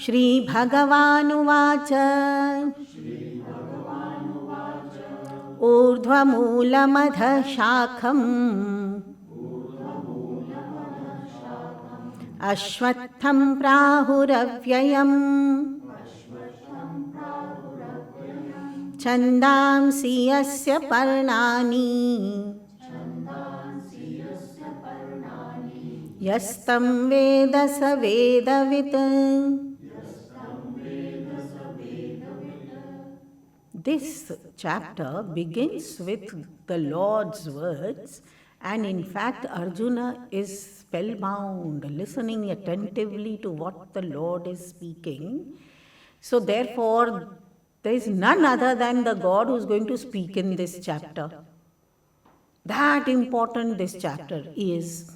श्रीभगवानुवाच ऊर्ध्वमूलमधः शाखम् अश्वत्थं प्राहुरव्ययम् छन्दांसि यस्य पर्णानि यस्तं वेद स वेदवित्. This chapter begins with the Lord's words, and in fact Arjuna is spellbound, listening attentively to what the Lord is speaking. So therefore there is none other than the God who is going to speak in this chapter. That important this chapter is.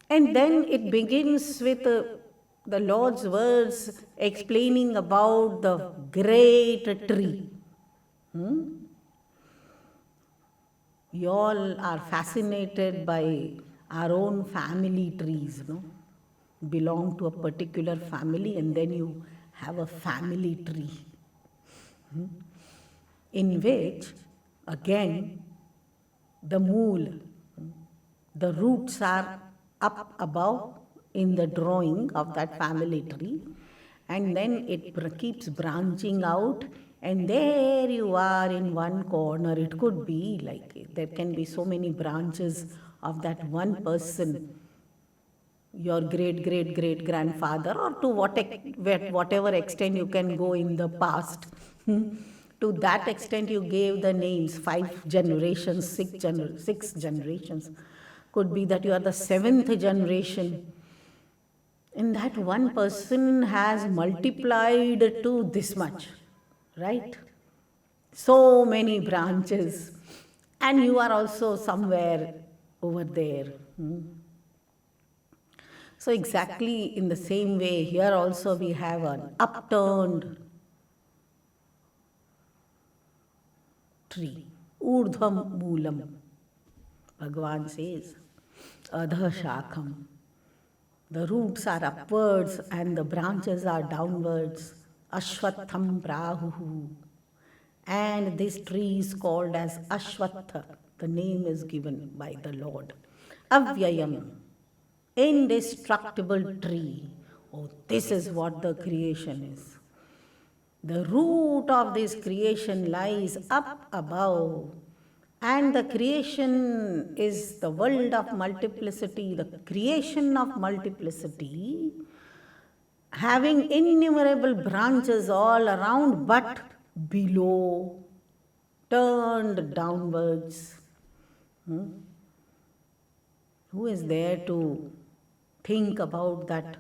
And then it begins with the Lord's words explaining about the great tree. We all are fascinated by our own family trees, no? Belong to a particular family and then you have a family tree. In which, again, the mool, the roots are up above in the drawing of that family tree, and then it keeps branching out, and there you are in one corner. It could be like there can be so many branches of that one person, your great grandfather, or to whatever extent you can go in the past. To that extent you gave the names, 5 generations, 6 generations. Could be that you are the 7th generation. And that one person has multiplied to this much, right? So many branches. And you are also somewhere over there. So exactly in the same way, here also we have an upturned tree. Urdhvam moolam. Bhagavan says, Adha shakham. The roots are upwards and the branches are downwards. Ashwatham prahuhu. And this tree is called as Ashwattha. The name is given by the Lord. Avyayam. Indestructible tree. Oh, this is what the creation is. The root of this creation lies up above, and the creation is the world of multiplicity, the creation of multiplicity, having innumerable branches all around, but below, turned downwards. Who is there to think about that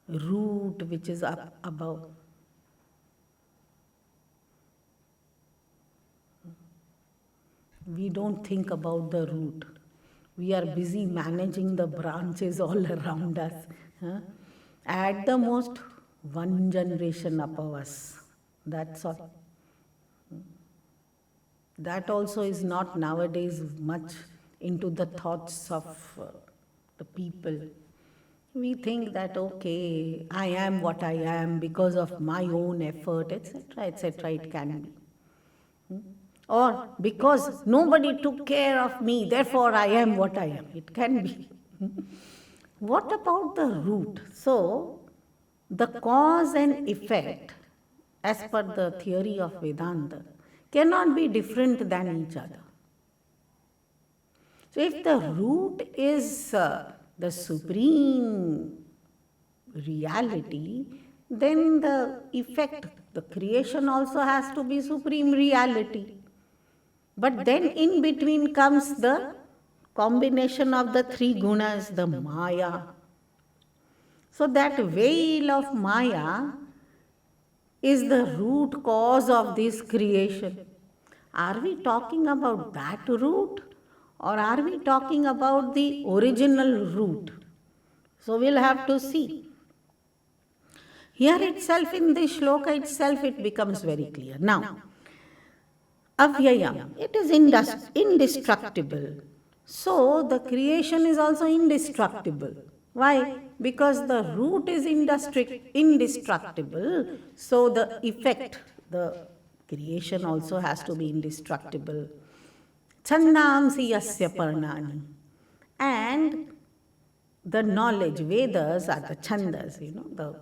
root which is up above? We don't think about the root. We are busy managing the branches all around us. At the most, 1 generation above us. That's all. That also is not nowadays much into the thoughts of the people. We think that, okay, I am what I am because of my own effort, etc., it can be. Or because nobody took care of me, therefore I am what I am. It can be. What about the root? So, the cause and effect, as per the theory of Vedanta, cannot be different than each other. So, if the root is the supreme reality, then the effect, the creation also has to be supreme reality. But then in between comes the combination of the 3 gunas, the Maya. So that veil of Maya is the root cause of this creation. Are we talking about that root, or are we talking about the original root? So we'll have to see. Here itself, in this shloka itself, it becomes very clear. Now, Avyayam, it is indestructible. So the creation is also indestructible. Why? Because the root is indestructible, so the effect, the creation also has to be indestructible. Chandamsi yasya parnani. And the knowledge, Vedas are the chandas, the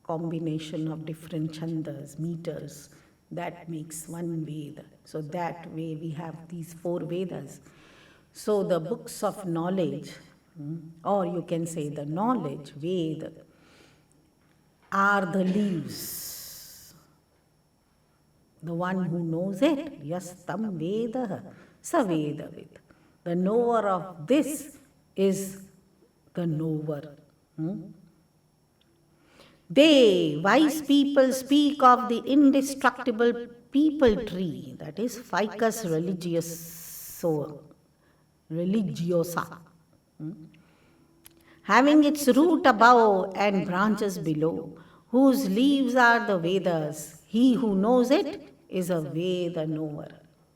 combination of different chandas, meters, that makes one Veda. So that way we have these 4 Vedas. So the books of knowledge, or you can say the knowledge, Veda, are the leaves. The one who knows it, yas tam Veda, sa Veda vid. The knower of this is the knower. They, wise people, speak of the indestructible people tree, that is Ficus religiosa, having its root above and branches below, whose leaves are the Vedas. He who knows it is a Veda knower,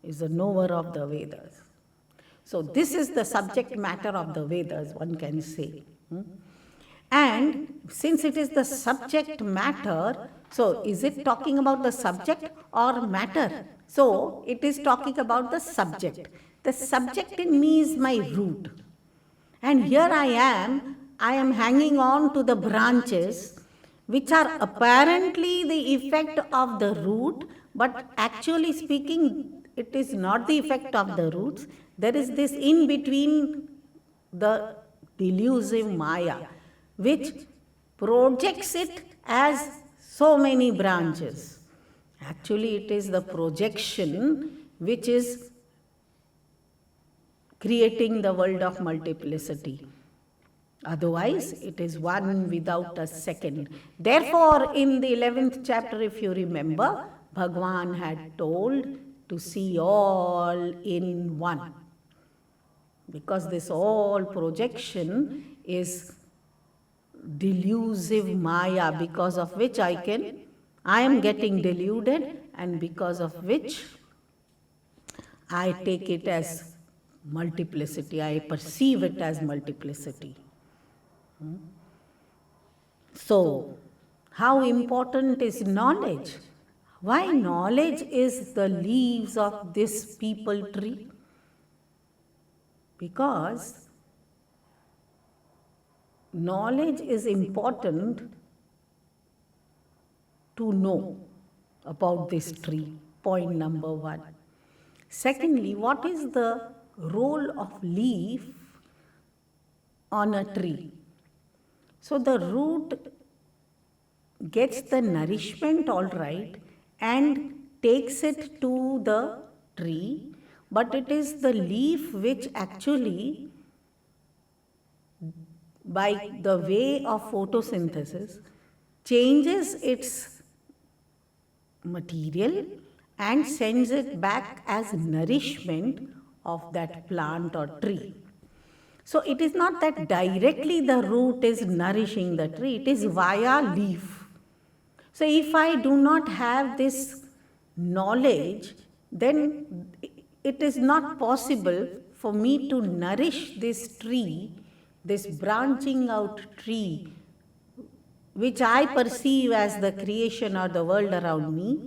is the knower of the Vedas. So this is the subject matter of the Vedas, one can say. And since it is the subject matter, so is it talking about the subject or matter? So it is talking about the subject. The subject in me is my root. And here I am hanging on to the branches, which are apparently the effect of the root, but actually speaking, it is not the effect of the roots. There is this in between, the delusive Maya, which projects it as so many branches. Actually, it is the projection which is creating the world of multiplicity. Otherwise, it is one without a second. Therefore, in the 11th chapter, if you remember, Bhagavan had told to see all in one. Because this all projection is delusive Maya, because of which I am getting deluded, and because of which I take it as multiplicity, I perceive it as multiplicity. So, how important is knowledge? Why knowledge is the leaves of this people tree? Because knowledge is important to know about this tree, point number 1. Secondly, what is the role of leaf on a tree? So the root gets the nourishment, all right, and takes it to the tree, but it is the leaf which actually, by the way of photosynthesis, changes its material and sends it back as nourishment of that plant or tree. So it is not that directly the root is nourishing the tree, it is via leaf. So if I do not have this knowledge, then it is not possible for me to nourish this tree, this branching out tree, which I perceive as the creation or the world around me,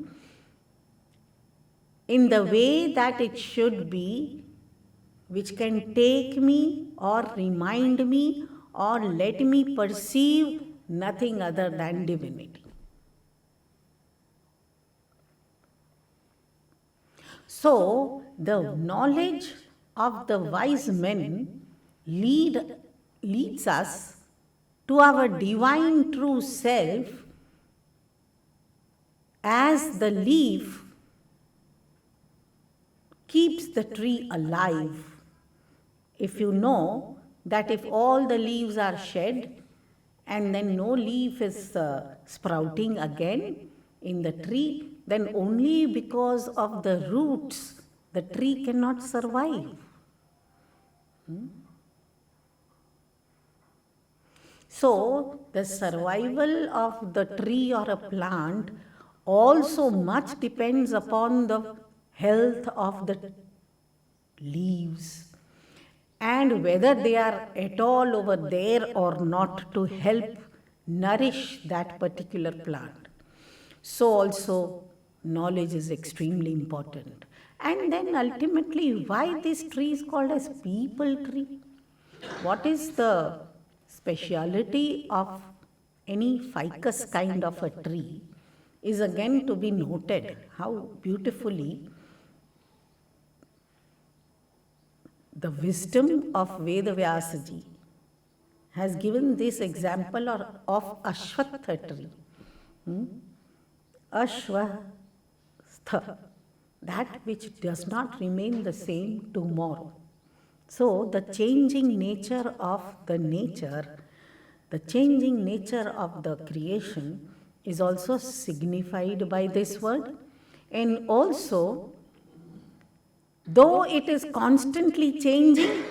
in the way that it should be, which can take me or remind me or let me perceive nothing other than divinity. So, the knowledge of the wise men leads us to our divine true self as the leaf keeps the tree alive. If you know that if all the leaves are shed and then no leaf is sprouting again in the tree, then only because of the roots the tree cannot survive. So, the survival of the tree or a plant also much depends upon the health of the leaves. and whether they are at all over there or not to help nourish that particular plant. So, also, knowledge is extremely important. And then ultimately, why this tree is called as people tree? What is the speciality of any ficus kind of a tree is again to be noted. How beautifully the wisdom of Vedavyasa has given this example of Ashwattha tree. Ashwattha, that which does not remain the same tomorrow. So, the changing nature of the nature, the changing nature of the creation is also signified by this word. And also, though it is constantly changing,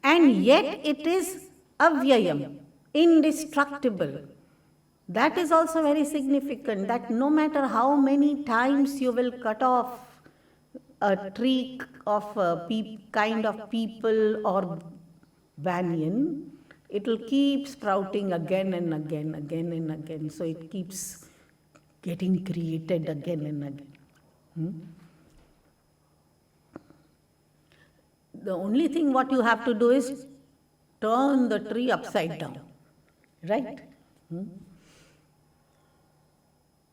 and yet it is avyayam, indestructible. That is also very significant, that no matter how many times you will cut off a tree of a kind of people or banyan, it will keep sprouting again and again, again and again. So it keeps getting created again and again. The only thing what you have to do is turn the tree upside down, right?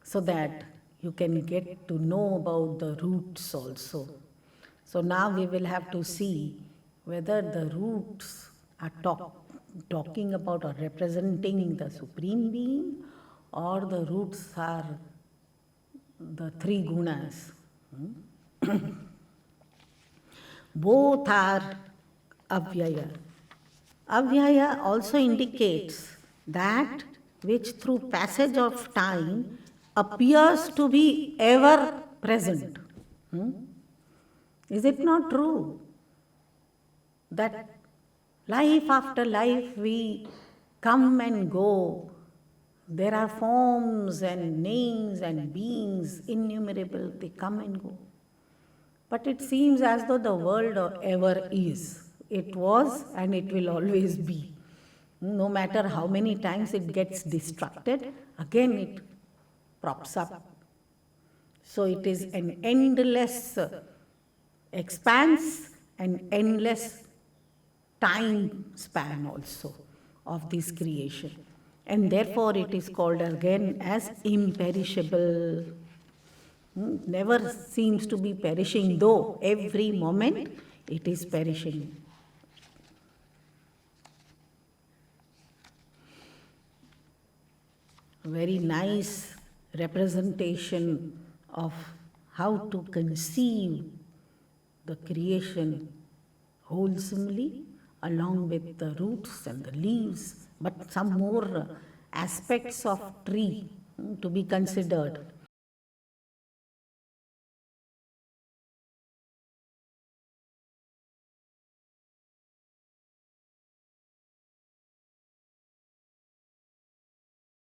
So that you can get to know about the roots also. So now we will have to see whether the roots are talking about or representing the Supreme Being, or the roots are the three gunas. Both are avyaya. Avyaya also indicates that which through passage of time appears to be ever present. Is it not true that life after life we come and go? There are forms and names and beings innumerable, they come and go. But it seems as though the world ever is. It was and it will always be. No matter how many times it gets destructed, again it props up. So it is an endless expanse and endless time span also of this creation. And therefore it is called again as imperishable. Never seems to be perishing, though every moment it is perishing. Very nice representation of how to conceive the creation wholesomely along with the roots and the leaves, but some more aspects of tree to be considered.